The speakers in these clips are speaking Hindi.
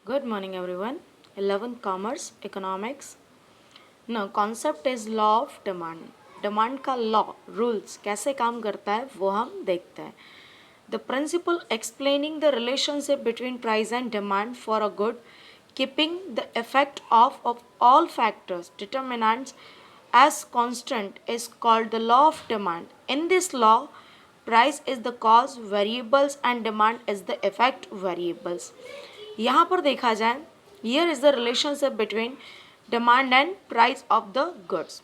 Good morning, everyone. 11th Commerce Economics. Now, concept is law of demand. Demand का law, rules कैसे काम करता है वो हम देखते हैं. The principle explaining the relationship between price and demand for a good, keeping the effect of all factors, determinants as constant is called the law of demand. In this law, price is the cause variables and demand is the effect variables. यहाँ पर देखा जाए, here is the relationship between demand and price of the goods.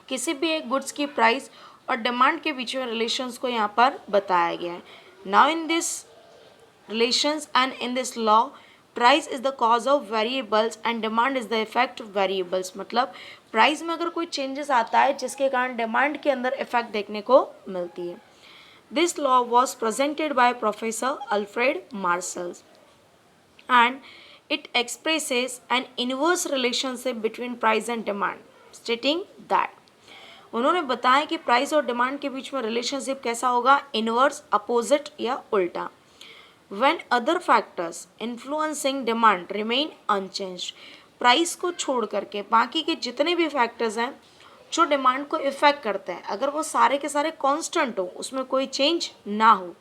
किसी भी एक गुड्स की प्राइस और डिमांड के बीच में रिलेशंस को यहाँ पर बताया गया है. Now in this relations and in this law, price is the cause of variables and demand is the effect variables. मतलब प्राइस में अगर कोई चेंजेस आता है जिसके कारण डिमांड के अंदर इफेक्ट देखने को मिलती है. This law was presented by professor Alfred marshals and it expresses an inverse relationship between price and demand, stating that उन्होंने बताया कि प्राइस और डिमांड के बीच में रिलेशनशिप कैसा होगा, इनवर्स, अपोजिट या उल्टा. When other factors influencing demand remain unchanged, price को छोड़ करके बाकी के जितने भी फैक्टर्स हैं जो डिमांड को इफेक्ट करते हैं, अगर वो सारे के सारे कांस्टेंट हो, उसमें कोई चेंज ना हो.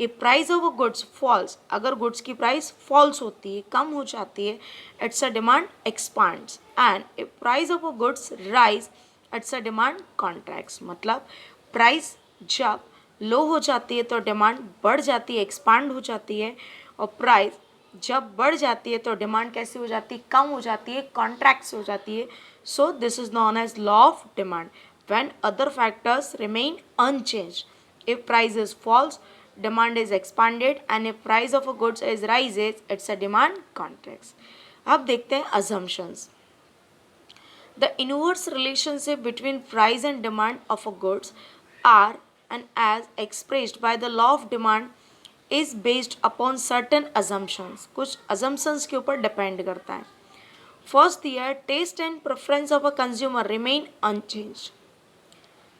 If price of a goods falls, अगर गुड्स की प्राइस फॉल्स होती है, कम हो जाती है, it's a demand expands. And if price of a goods rise, it's a demand contracts. मतलब प्राइस जब लो हो जाती है तो डिमांड बढ़ जाती है, एक्सपांड हो जाती है, और प्राइस जब बढ़ जाती है तो डिमांड कैसी हो जाती है, कम हो जाती है, कॉन्ट्रैक्ट्स हो जाती है. So this is known as law of demand. When other factors remain unchanged, if price is false, demand is expanded, and if price of a goods is rises, it's a demand contracts. अब देखते हैं assumptions. The inverse relationship between price and demand of a goods are and as expressed by the law of demand is based upon certain assumptions. कुछ assumptions के ऊपर depend करता है. First here, taste and preference of a consumer remain unchanged.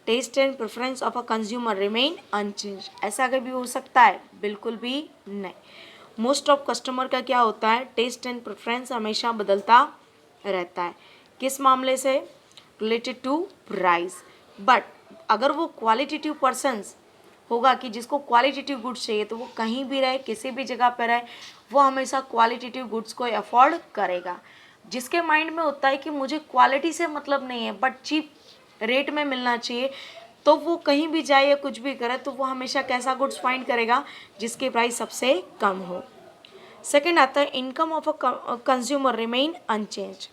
Taste and preference of a consumer remain unchange. ऐसा कभी हो सकता है? बिल्कुल भी नहीं. मोस्ट ऑफ कस्टमर का क्या होता है, टेस्ट एंड प्रेफरेंस हमेशा बदलता रहता है. किस मामले से? Related to price. बट अगर वो क्वालिटेटिव पर्सन्स होगा कि जिसको क्वालिटेटिव गुड्स चाहिए, तो वो कहीं भी रहे, किसी भी जगह पर रहे, वो हमेशा क्वालिटेटिव गुड्स को अफोर्ड करेगा. जिसके माइंड में होता है कि मुझे क्वालिटी से मतलब नहीं है बट चीप रेट में मिलना चाहिए, तो वो कहीं भी जाए या कुछ भी करे, तो वो हमेशा कैसा गुड्स फाइंड करेगा, जिसकी प्राइस सबसे कम हो. सेकंड आता है income of a consumer remain unchange.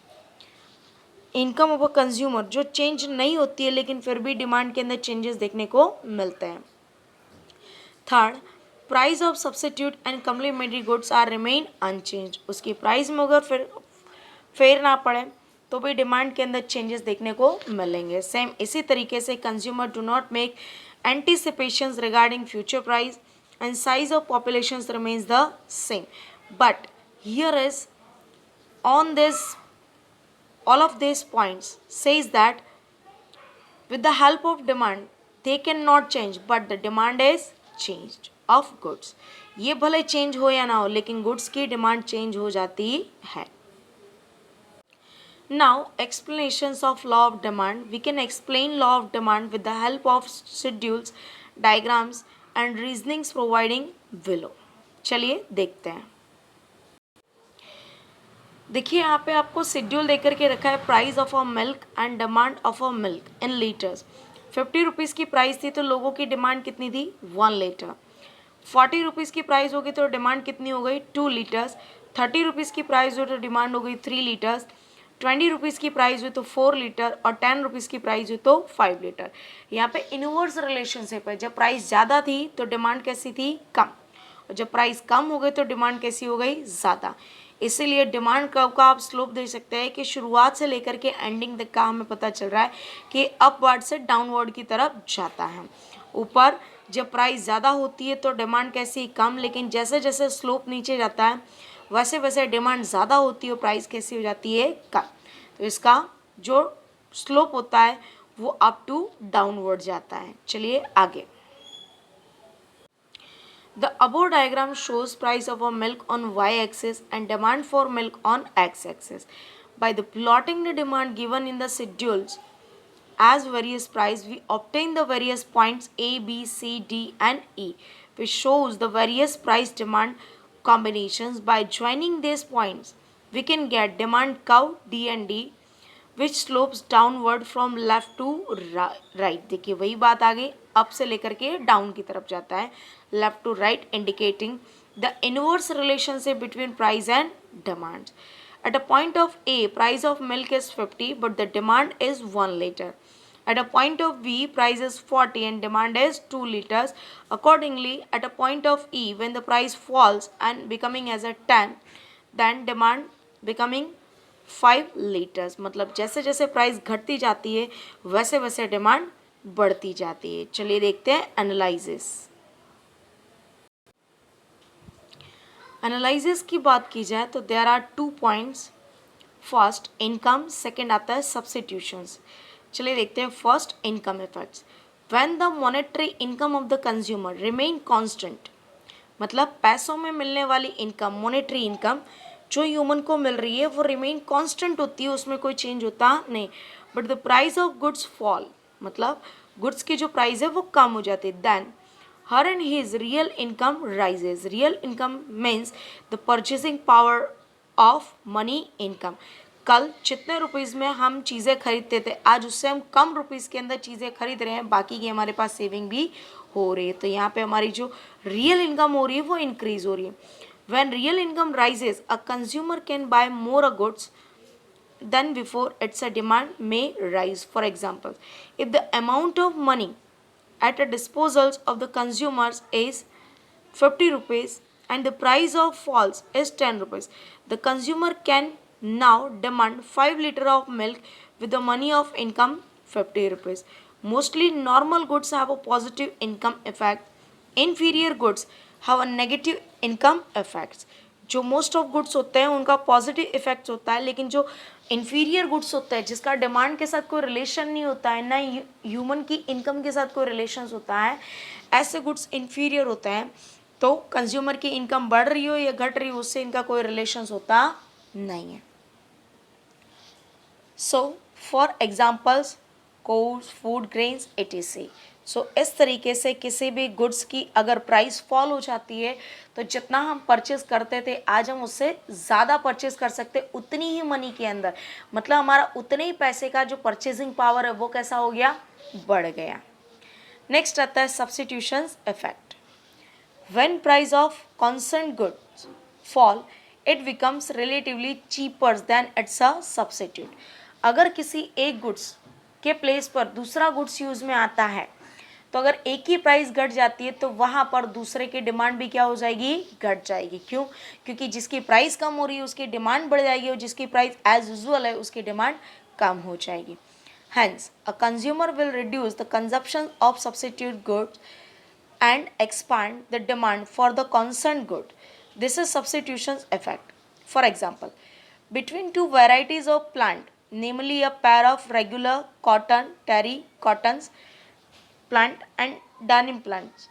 Income of a consumer जो चेंज नहीं होती है लेकिन फिर भी डिमांड के अंदर चेंजेस देखने को मिलते हैं. Third, price of substitute and complementary goods are remain unchange. उसकी प्राइस में अगर फिर फेर ना पड़े तो भी डिमांड के अंदर चेंजेस देखने को मिलेंगे. सेम इसी तरीके से consumer do not make anticipations regarding future price and size of populations remains the same. But here is on this all of these points says that with the help of demand they cannot change, but the demand is changed of goods. ये भले चेंज हो या ना हो, लेकिन गुड्स की डिमांड चेंज हो जाती है. Now, explanations of law of demand. We can explain law of demand with the help of schedules, diagrams and reasonings providing below. चलिए देखते हैं. देखिए यहाँ पे आपको शेड्यूल देकर के रखा है. Price of a milk and demand of a milk in litres. 50 rupees की प्राइस थी तो लोगों की डिमांड कितनी थी? 1 लीटर. 40 रुपीज़ की प्राइस होगी तो डिमांड कितनी हो गई? 2 लीटर्स. 30 रुपीज़ की प्राइस हो तो डिमांड हो गई 3 लीटर्स. 20 रुपीज़ की प्राइस हुई तो 4 लीटर और 10 रुपीज़ की प्राइस हुई तो 5 लीटर. यहाँ पे इनवर्स रिलेशनशिप है. जब प्राइस ज़्यादा थी तो डिमांड कैसी थी? कम. और जब प्राइस कम हो गई तो डिमांड कैसी हो गई? ज़्यादा. इसीलिए डिमांड कर्व का आप स्लोप देख सकते हैं कि शुरुआत से लेकर के एंडिंग तक का हमें पता चल रहा है कि अपवर्ड से डाउनवर्ड की तरफ जाता है. ऊपर जब प्राइस ज़्यादा होती है तो डिमांड कैसी? कम. लेकिन जैसे जैसे स्लोप नीचे जाता है वैसे वैसे डिमांड ज़्यादा होती है और प्राइस कैसी हो जाती है? कम. तो इसका जो स्लोप होता है वो अप टू डाउनवर्ड जाता है. चलिए आगे. The above diagram shows price of a milk on y-axis and demand for milk on x-axis. By the plotting the demand given in the schedules as various price, we obtain the various points A, B, C, D and E, which shows the various price demand combinations. By joining these points, we can get demand curve D and D, which slopes downward from left to right. देखिए वही बात आ गई, अप से लेकर के डाउन की तरफ जाता है, left to right, indicating the inverse relationship between price and demand. At a point of A, price of milk is 50 but the demand is 1 liter. At a point of B, price is 40 and demand is 2 liters. Accordingly, at a point of E, when the price falls and becoming as a 10, then demand becoming 5 liters. मतलब जैसे जैसे प्राइस घटती जाती है वैसे वैसे डिमांड बढ़ती जाती है. चलिए देखते हैं एनालिसिस. एनालिसिस की बात की जाए तो there are 2 points. First income, second आता है सब्स्टिट्यूशंस. चलिए देखते हैं first income effects. When the monetary income of the consumer remain constant, मतलब पैसों में मिलने वाली इनकम, मॉनेटरी इनकम जो ह्यूमन को मिल रही है वो रिमेन कांस्टेंट होती है, उसमें कोई चेंज होता नहीं. But the price of goods fall, मतलब गुड्स की जो प्राइस है वो कम हो जाती है. Then her and his real income rises. Real income means the purchasing power of money income. कल जितने रुपीज़ में हम चीज़ें खरीदते थे आज उससे हम कम रुपीज़ के अंदर चीज़ें खरीद रहे हैं, बाकी की हमारे पास सेविंग भी हो रही है. तो यहाँ पे हमारी जो रियल इनकम हो रही है वो इंक्रीज हो रही है. When real income rises, a consumer can buy more goods than before. Its a demand may rise. For example, if the amount of money at the disposals of the consumers is 50 rupees and the price of falls is 10 rupees, the consumer can now demand 5 liter of milk with the money of income 50 rupees. Mostly normal goods have a positive income effect. Inferior goods have a negative income effects. जो मोस्ट ऑफ गुड्स होते हैं उनका पॉजिटिव इफेक्ट्स होता है, लेकिन जो इन्फीरियर गुड्स होता है जिसका डिमांड के साथ कोई रिलेशन नहीं होता है, ना ह्यूमन की इनकम के साथ कोई रिलेशन होता है, ऐसे गुड्स इन्फीरियर होते हैं. तो कंज्यूमर की इनकम बढ़ रही हो या घट रही हो उससे इनका कोई रिलेशन होता नहीं है. So for examples coals, food grains etc. So इस तरीके से किसी भी गुड्स की अगर प्राइस फॉल हो जाती है तो जितना हम परचेज करते थे आज हम उससे ज़्यादा परचेज कर सकते उतनी ही मनी के अंदर, मतलब हमारा उतने ही पैसे का जो परचेजिंग पावर है वो कैसा हो गया, बढ़ गया. नेक्स्ट आता है substitutions effect. When price of constant goods fall it becomes relatively cheaper than it's a substitute. अगर किसी एक गुड्स के प्लेस पर दूसरा गुड्स यूज़ में आता है तो अगर एक ही प्राइस घट जाती है तो वहाँ पर दूसरे की डिमांड भी क्या हो जाएगी, घट जाएगी. क्यों? क्योंकि जिसकी प्राइस कम हो रही है उसकी डिमांड बढ़ जाएगी और जिसकी प्राइस एज यूजुअल है उसकी डिमांड कम हो जाएगी. Hence, a consumer will reduce the consumption of substitute goods and expand the demand for the constant good. This is substitution effect. For example, between two varieties of plant, namely a pair of regular cotton, terry cottons plant and denim plants.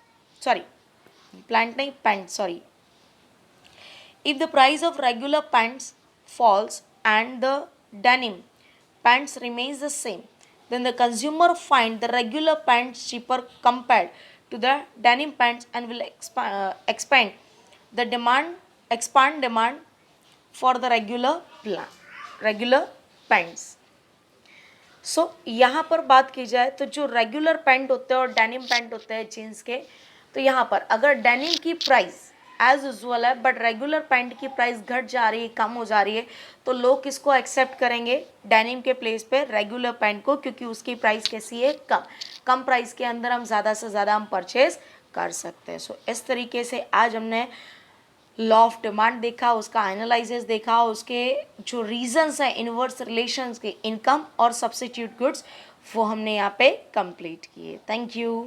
If the price of regular pants falls and the denim pants remains the same, then the consumer find the regular pants cheaper compared to the denim pants and will expand demand for the regular pants. सो यहाँ पर बात की जाए तो जो रेगुलर पैंट होते हैं और डेनिम पैंट होते हैं जीन्स के, तो यहाँ पर अगर डेनिम की प्राइस एज यूजुअल है बट रेगुलर पैंट की प्राइस घट जा रही है, कम हो जा रही है, तो लोग किसको एक्सेप्ट करेंगे, डेनिम के प्लेस पे रेगुलर पैंट को, क्योंकि उसकी प्राइस कैसी है, कम प्राइस के अंदर हम ज़्यादा से ज़्यादा हम परचेज कर सकते हैं. सो इस तरीके से आज हमने लॉ ऑफ डिमांड देखा, उसका एनालिसिस देखा, उसके जो रीजंस हैं इनवर्स रिलेशंस के इनकम और सब्स्टिट्यूट गुड्स वो हमने यहाँ पे कंप्लीट किए. Thank you.